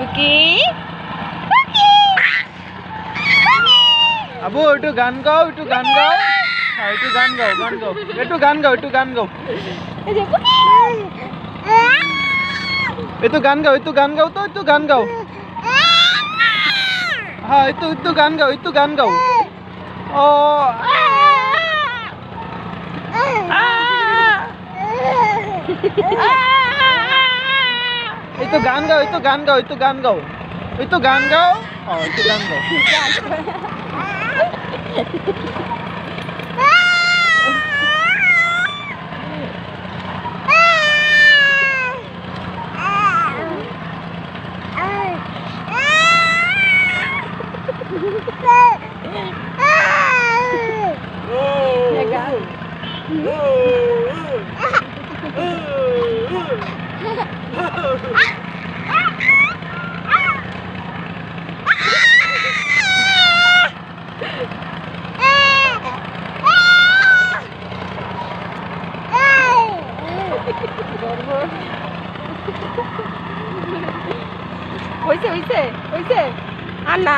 বুকি বুকি আবু একটু গান গাও, একটু গান গাও। হ্যাঁ একটু গান গাও, গান গাও, একটু গান গাও, একটু গান গাও, এই যে বুকি একটু গান গাও, একটু গান গাও, তো একটু গান গাও। হ্যাঁ একটু গান গাও, একটু গান গাও। ও একটু গান গাও, একটু গান গাও, একটু গান গাও, একটু গান গাও। একটু গান গাও। হইছে হইছে হইছে আর না